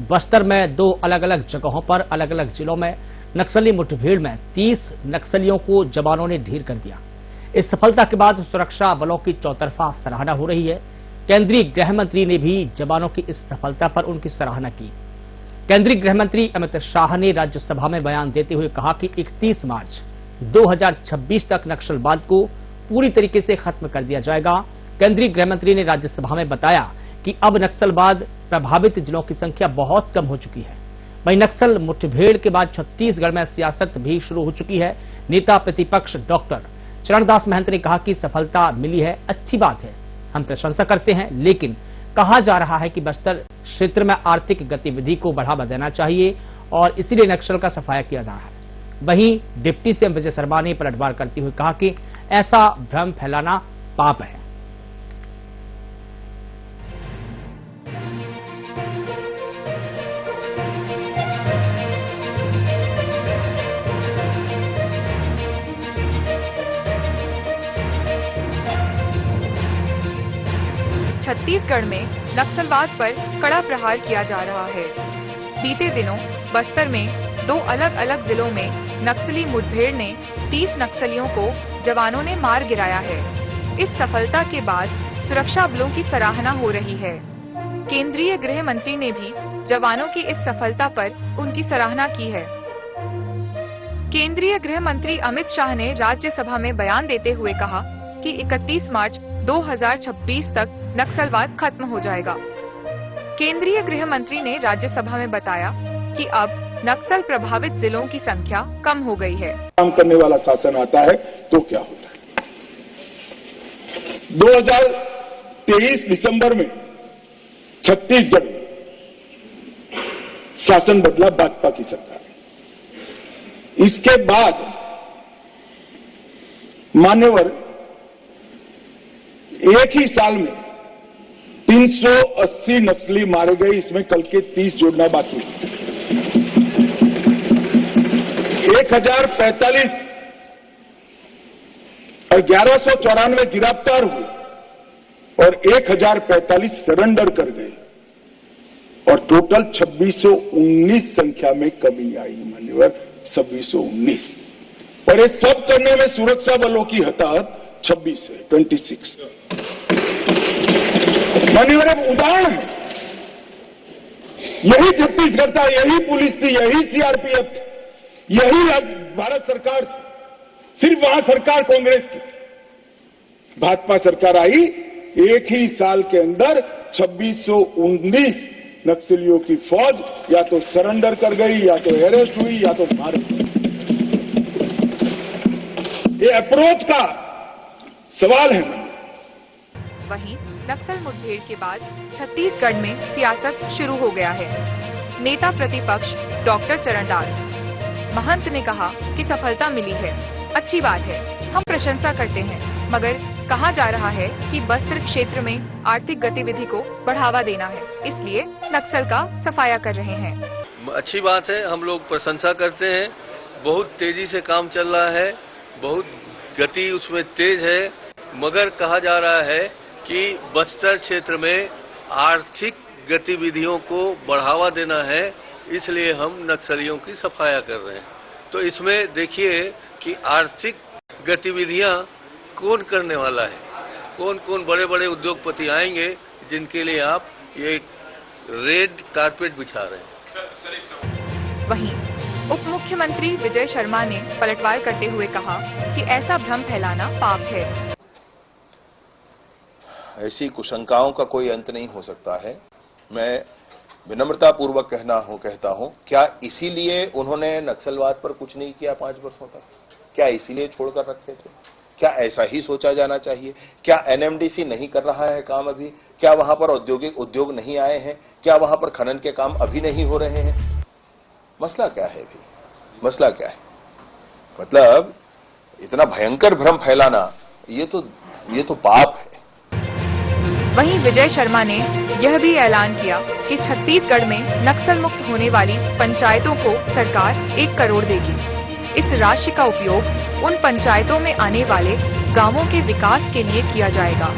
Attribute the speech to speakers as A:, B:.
A: बस्तर में 2 अलग अलग जगहों पर अलग अलग जिलों में नक्सली मुठभेड़ में 30 नक्सलियों को जवानों ने ढेर कर दिया। इस सफलता के बाद सुरक्षा बलों की चौतरफा सराहना हो रही है। केंद्रीय गृह मंत्री ने भी जवानों की इस सफलता पर उनकी सराहना की। केंद्रीय गृह मंत्री अमित शाह ने राज्यसभा में बयान देते हुए कहा कि 31 मार्च 2026 तक नक्सलवाद को पूरी तरीके से खत्म कर दिया जाएगा। केंद्रीय गृह मंत्री ने राज्यसभा में बताया कि अब नक्सलवाद प्रभावित जिलों की संख्या बहुत कम हो चुकी है। वहीं नक्सल मुठभेड़ के बाद छत्तीसगढ़ में सियासत भी शुरू हो चुकी है। नेता प्रतिपक्ष डॉक्टर चरणदास महंत ने कहा कि सफलता मिली है, अच्छी बात है, हम प्रशंसा करते हैं, लेकिन कहा जा रहा है कि बस्तर क्षेत्र में आर्थिक गतिविधि को बढ़ावा देना चाहिए और इसीलिए नक्सल का सफाया किया जा रहा है। वहीं डिप्टी सीएम विजय शर्मा ने पलटवार करते हुए कहा कि ऐसा भ्रम फैलाना पाप है।
B: छत्तीसगढ़ में नक्सलवाद पर कड़ा प्रहार किया जा रहा है। बीते दिनों बस्तर में 2 अलग अलग जिलों में नक्सली मुठभेड़ ने 30 नक्सलियों को जवानों ने मार गिराया है। इस सफलता के बाद सुरक्षा बलों की सराहना हो रही है। केंद्रीय गृह मंत्री ने भी जवानों की इस सफलता पर उनकी सराहना की है। केंद्रीय गृह मंत्री अमित शाह ने राज्यसभा में बयान देते हुए कहा कि 31 मार्च 2026 तक नक्सलवाद खत्म हो जाएगा। केंद्रीय गृह मंत्री ने राज्यसभा में बताया कि अब नक्सल प्रभावित जिलों की संख्या कम हो गई है।
C: काम करने वाला शासन आता है तो क्या होता है। 2023 दिसंबर में छत्तीसगढ़ में शासन बदला, भाजपा की सरकार। इसके बाद मान्यवर एक ही साल में 380 नक्सली मारे गए। इसमें कल के 30 जोड़ना बाकी है। 1045 और 1194 गिरफ्तार हुए और 1045 सरेंडर कर गए और टोटल 2619 संख्या में कमी आई। मान्यवर 2619, और ये सब करने में सुरक्षा बलों की हताहत 26 है, 26। मान्यवर अब उदाहरण है, यही छत्तीसगढ़ था, यही पुलिस थी, यही सीआरपीएफ थी, यही भारत सरकार थी। सिर्फ वहां सरकार कांग्रेस की, भाजपा सरकार आई, एक ही साल के अंदर 2619 नक्सलियों की फौज या तो सरेंडर कर गई, या तो अरेस्ट हुई, या तो मार गई। ये अप्रोच का सवाल है।
B: वहीं नक्सल मुठभेड़ के बाद छत्तीसगढ़ में सियासत शुरू हो गया है। नेता प्रतिपक्ष डॉक्टर चरणदास महंत ने कहा कि सफलता मिली है, अच्छी बात है, हम प्रशंसा करते हैं, मगर कहा जा रहा है कि बस्तर क्षेत्र में आर्थिक गतिविधि को बढ़ावा देना है, इसलिए नक्सल का सफाया कर रहे हैं।
D: अच्छी बात है, हम लोग प्रशंसा करते हैं। बहुत तेजी से काम चल रहा है, बहुत गति उसमें तेज है, मगर कहा जा रहा है कि बस्तर क्षेत्र में आर्थिक गतिविधियों को बढ़ावा देना है, इसलिए हम नक्सलियों की सफाया कर रहे हैं। तो इसमें देखिए कि आर्थिक गतिविधियां कौन करने वाला है, कौन कौन बड़े बड़े उद्योगपति आएंगे जिनके लिए आप ये रेड कारपेट बिछा रहे हैं।
B: वहीं उप मुख्यमंत्री विजय शर्मा ने पलटवार करते हुए कहा कि ऐसा भ्रम फैलाना पाप है।
E: ऐसी कुशंकाओं का कोई अंत नहीं हो सकता है। मैं विनम्रता पूर्वक कहता हूं, क्या इसीलिए उन्होंने नक्सलवाद पर कुछ नहीं किया 5 वर्षों तक? क्या इसीलिए छोड़कर रखे थे? क्या ऐसा ही सोचा जाना चाहिए? क्या एनएमडीसी नहीं कर रहा है काम अभी? क्या वहां पर औद्योगिक उद्योग नहीं आए हैं? क्या वहां पर खनन के काम अभी नहीं हो रहे हैं? मसला क्या है अभी? मसला क्या है? मतलब इतना भयंकर भ्रम फैलाना ये तो पाप है।
B: वहीं विजय शर्मा ने यह भी ऐलान किया कि छत्तीसगढ़ में नक्सल मुक्त होने वाली पंचायतों को सरकार 1 करोड़ देगी। इस राशि का उपयोग उन पंचायतों में आने वाले गांवों के विकास के लिए किया जाएगा।